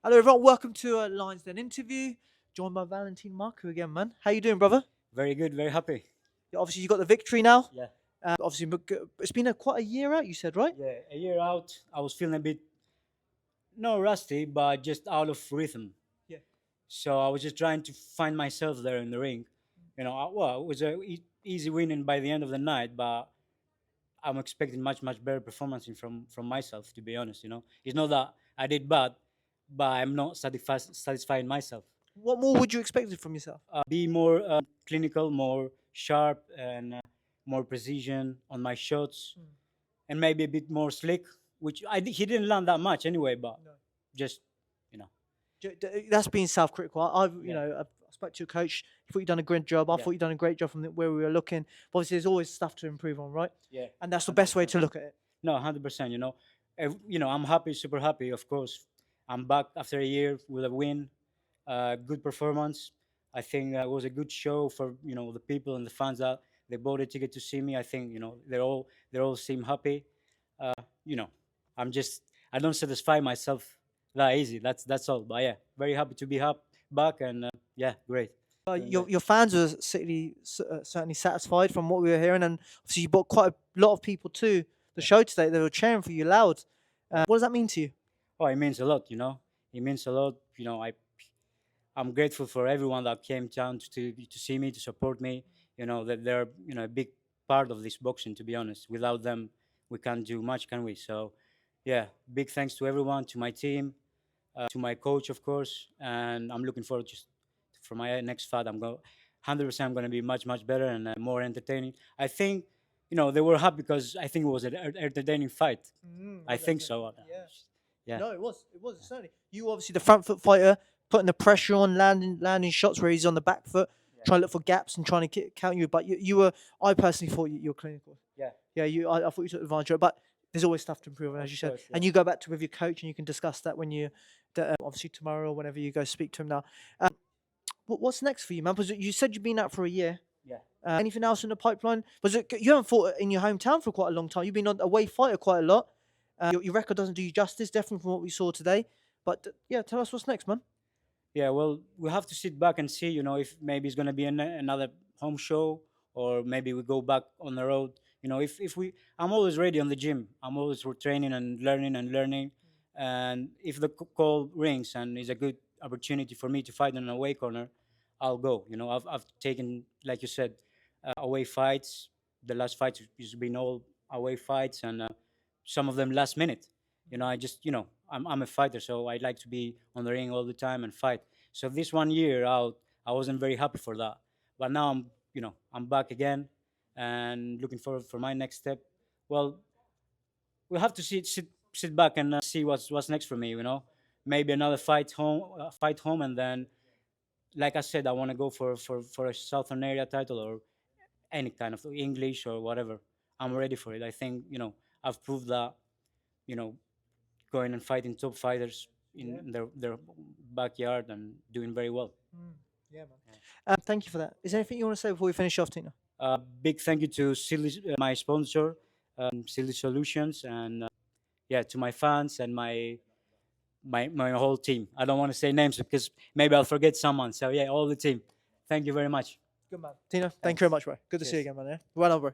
Hello, everyone. Welcome to a Lions Den interview. Joined by Valentino Marku again, man. How you doing, brother? Very good, very happy. Yeah, obviously, you got the victory now. Yeah, Obviously, it's been quite a year out. You said, right? yeah. A year out, I was feeling a bit not rusty, but just out of rhythm. Yeah. So I was just trying to find myself there in the ring. Well, it was a easy winning by the end of the night, but I'm expecting much better performance from myself. To be honest, it's not that I did bad, but I'm not satisfying myself. What more would you expect from yourself? Be more clinical, more sharp, and more precision on my shots, and maybe a bit more slick, which he didn't land that much anyway, but No. just, you know, That's being self-critical. I've, yeah, I spoke to your coach. He thought you'd done a great job. I yeah, thought you'd done a great job from where we were looking. But obviously, there's always stuff to improve on, right? yeah, And that's the best way 100%. to look at it. No, 100%. I'm happy, super happy. Of course, I'm back after a year with a win, good performance. I think it was a good show for the people and the fans that they bought a ticket to see me. I think they all seem happy. Uh, you know, I don't satisfy myself that easy. That's all. But yeah, very happy to be back, and yeah, great. Doing Your great. your fans were certainly satisfied from what we were hearing, and obviously you brought quite a lot of people to the Yeah, show today. They were cheering for you loud. yeah. What does that mean to you? Oh, it means a lot. It means a lot. I'm grateful for everyone that came down to see me, to support me. That they're a big part of this boxing. To be honest, without them, we can't do much, can we? So, yeah, big thanks to everyone, to my team, to my coach, of course, and I'm looking forward just for my next fight. 100%. I'm going to be much better and more entertaining. I think they were happy because I think it was an entertaining fight. I Well, that's think it. so. Yeah. Yeah, No, it was. It was certainly. You obviously the front foot fighter, putting the pressure on, landing shots where he's on the back foot, yeah, trying to look for gaps and trying to count you. But you were. I personally thought you were clinical. yeah. Yeah, I thought you took advantage of it, but there's always stuff to improve on, as Of you said. course, yeah. And you go back to with your coach, and you can discuss that when obviously tomorrow or whenever you go speak to him now. What's next for you, man? Because you said you've been out for a year. Yeah. Anything else in the pipeline? Was it you haven't fought in your hometown for quite a long time? You've been on away fighter quite a lot. Your record doesn't do you justice, definitely from what we saw today. But yeah, tell us what's next, man. Yeah, well, we have to sit back and see, if maybe it's going to be another home show, or maybe we go back on the road. I'm always ready on the gym. I'm always for training and learning. And if the call rings and is a good opportunity for me to fight in an away corner, I'll go. I've taken, like you said, away fights. The last fights has been all away fights, and some of them last minute. I just, I'm a fighter, so I like to be on the ring all the time and fight. So this 1 year out, I wasn't very happy for that. But now I'm back again and looking forward for my next step. Well, we'll have to sit back and see what's next for me. Maybe another fight home, and then, like I said, I want to go for a Southern area title or any kind of English or whatever. I'm ready for it. I think I've proved that you know going and fighting top fighters Yeah. in their backyard and doing very well. Yeah, man. Thank you for that. Is there anything you want to say before we finish off, Tina? Big thank you to Silly, my sponsor, Silly Solutions, and yeah, to my fans and my whole team. I don't want to say names because maybe I'll forget someone. So yeah, all the team. Thank you very much. Good man. Tina, thank you Thanks. very much, bro. Good to see you Cheers. again, man. Yeah? Well done, bro.